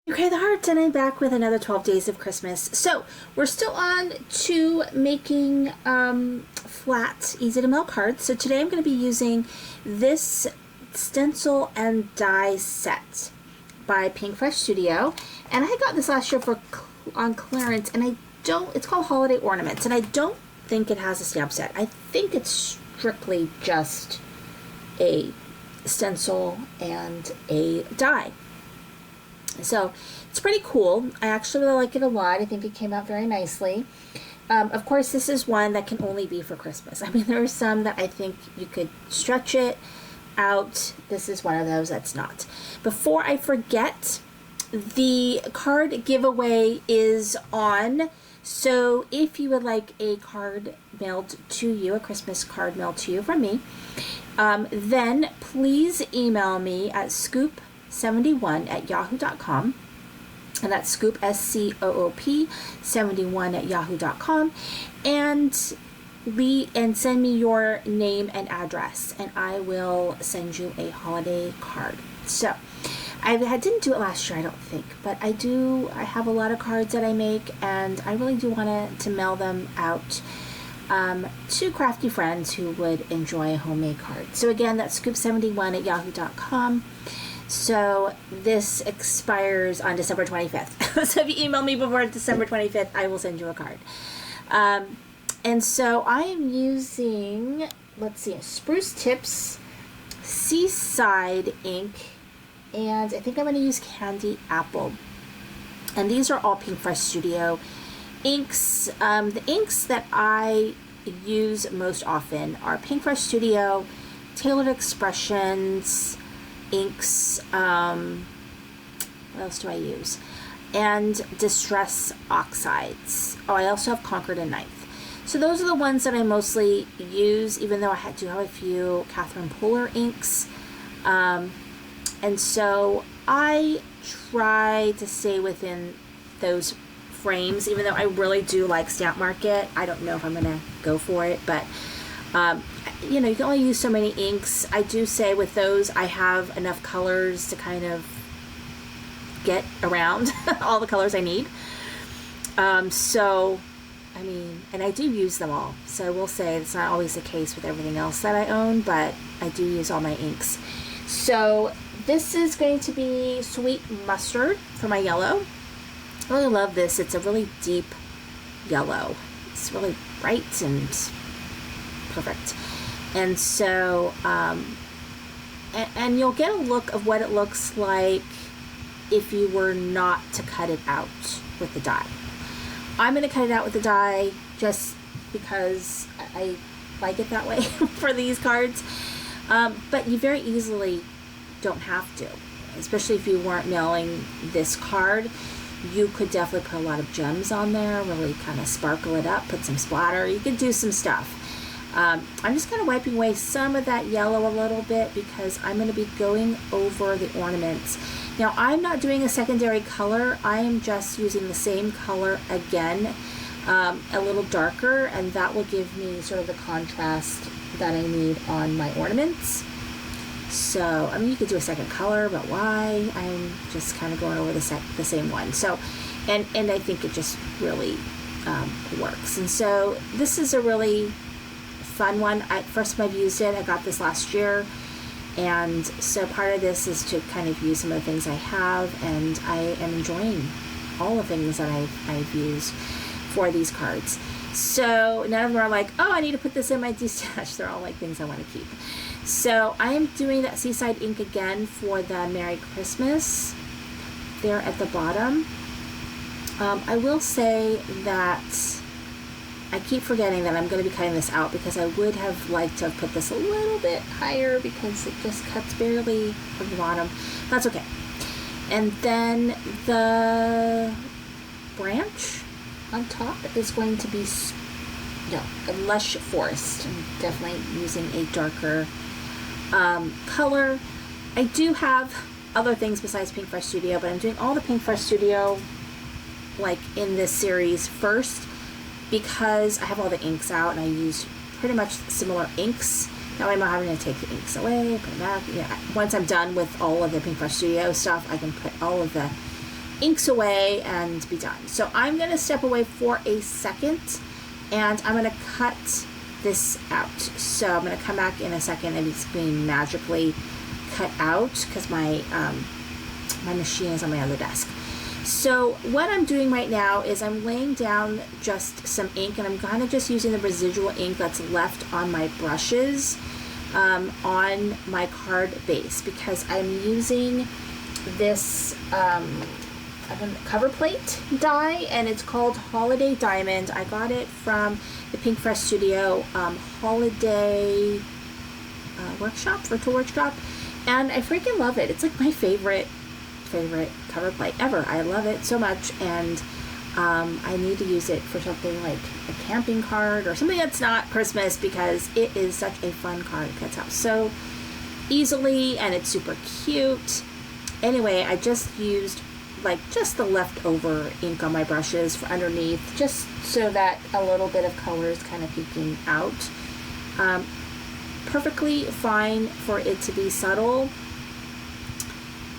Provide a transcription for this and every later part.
Okay, the hearts, and I'm back with another 12 days of Christmas. So we're still on to making flat, easy to mail cards. So today I'm going to be using this stencil and die set by Pink Fresh Studio, and I got this last year on clearance, and it's called Holiday Ornaments, and I don't think it has a stamp set. I think it's strictly just a stencil and a die. So it's pretty cool. I actually really like it a lot. I think it came out very nicely. Of course, this is one that can only be for Christmas. I mean, there are some that I think you could stretch it out. This is one of those that's not. Before I forget, the card giveaway is on. So if you would like a card mailed to you, a Christmas card mailed to you from me, then please email me at scoop71@yahoo.com, and that's scoop SCOOP 71@yahoo.com, and send me your name and address, and I will send you a holiday card. So I didn't do it last year, I don't think, but I have a lot of cards that I make, and I really do want to mail them out to crafty friends who would enjoy a homemade card. So again, that's scoop71@yahoo.com. So this expires on December 25th. So if you email me before December 25th, I will send you a card. And so I am using, let's see, Spruce Tips Seaside ink, and I think I'm going to use Candy Apple. And these are all Pink Fresh Studio inks. The inks that I use most often are Pink Fresh Studio, Tailored Expressions inks, what else do I use? And Distress Oxides. Oh, I also have Concord and Ninth. So those are the ones that I mostly use, even though I do have a few Catherine Polar inks. And so I try to stay within those frames, even though I really do like Stamp Market. I don't know if I'm going to go for it, but you know, you can only use so many inks. I do say with those, I have enough colors to kind of get around all the colors I need. So, I mean, and I do use them all. So I will say it's not always the case with everything else that I own, but I do use all my inks. So this is going to be Sweet Mustard for my yellow. I really love this. It's a really deep yellow. It's really bright and perfect. And so, and you'll get a look of what it looks like if you were not to cut it out with the die. I'm going to cut it out with the die just because I like it that way for these cards. But you very easily don't have to, especially if you weren't mailing this card. You could definitely put a lot of gems on there, really kind of sparkle it up, put some splatter. You could do some stuff. I'm just kind of wiping away some of that yellow a little bit because I'm going to be going over the ornaments. Now, I'm not doing a secondary color. I am just using the same color again, a little darker, and that will give me sort of the contrast that I need on my ornaments. So, I mean, you could do a second color, but why? I'm just kind of going over the same one. So, and I think it just really works. And so, this is a really fun one. First time I've used it, I got this last year, and so part of this is to kind of use some of the things I have, and I am enjoying all the things that I've used for these cards. So none of them are like, oh, I need to put this in my de-stash. They're all like things I want to keep. So I am doing that Seaside ink again for the Merry Christmas there at the bottom. I will say that I keep forgetting that I'm going to be cutting this out because I would have liked to have put this a little bit higher because it just cuts barely from the bottom. That's okay. And then the branch on top is going to be a lush forest. I'm definitely using a darker color. I do have other things besides Pink Fresh Studio, but I'm doing all the Pink Fresh Studio like in this series first, because I have all the inks out and I use pretty much similar inks. That way I'm not having to take the inks away, put them back. Yeah, once I'm done with all of the Pink Fresh Studio stuff, I can put all of the inks away and be done. So I'm going to step away for a second, and I'm going to cut this out. So I'm going to come back in a second, and it's being magically cut out because my my machine is on my other desk. So what I'm doing right now is I'm laying down just some ink, and I'm kind of just using the residual ink that's left on my brushes on my card base, because I'm using this cover plate die, and it's called Holiday Diamond. I got it from the Pink Fresh Studio Holiday virtual workshop, and I freaking love it. It's like my favorite cover plate ever. I love it so much, and I need to use it for something like a camping card or something that's not Christmas, because it is such a fun card. It cuts out so easily, and it's super cute. Anyway, I just used like just the leftover ink on my brushes for underneath, just so that a little bit of color is kind of peeking out. Perfectly fine for it to be subtle,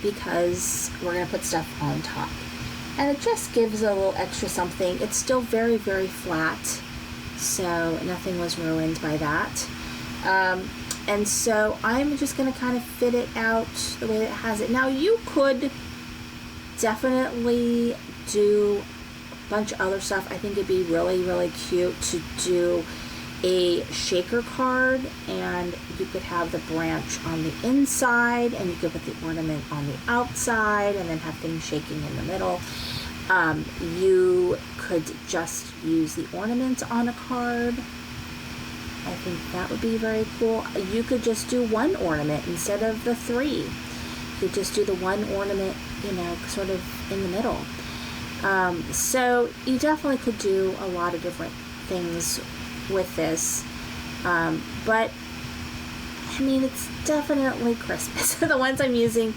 because we're going to put stuff on top. And it just gives a little extra something. It's still very, very flat, so nothing was ruined by that. And so I'm just going to kind of fit it out the way that it has it. Now, you could definitely do a bunch of other stuff. I think it'd be really, really cute to do a shaker card, and you could have the branch on the inside, and you could put the ornament on the outside, and then have things shaking in the middle. You could just use the ornament on a card. I think that would be very cool. You could just do one ornament instead of the three. You could just do the one ornament, you know, sort of in the middle. So you definitely could do a lot of different things with this, but I mean, it's definitely Christmas. The ones I'm using,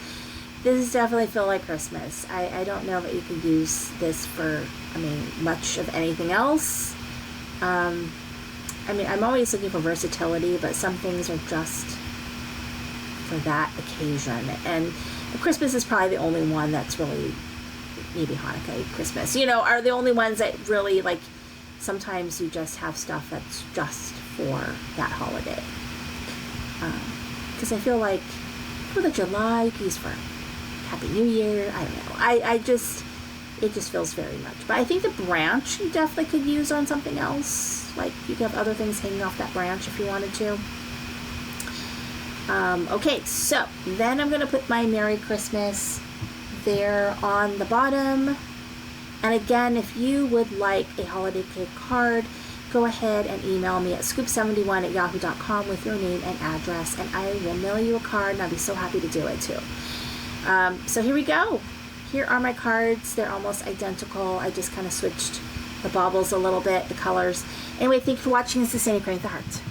this definitely feel like Christmas. I don't know that you could use this for, I mean, much of anything else. I mean, I'm always looking for versatility, but some things are just for that occasion, and Christmas is probably the only one that's really, maybe Hanukkah, Christmas, you know, are the only ones that really, like, sometimes you just have stuff that's just for that holiday. Because I feel like 4th of July, you can use for Happy New Year. I don't know. It just feels very much. But I think the branch you definitely could use on something else. Like, you could have other things hanging off that branch if you wanted to. Okay, so then I'm going to put my Merry Christmas there on the bottom. And again, if you would like a holiday cake card, go ahead and email me at scoop71@yahoo.com with your name and address, and I will mail you a card, and I'll be so happy to do it too. So here we go. Here are my cards. They're almost identical. I just kind of switched the baubles a little bit, the colors. Anyway, thank you for watching. This is Sandy Crane with the Heart.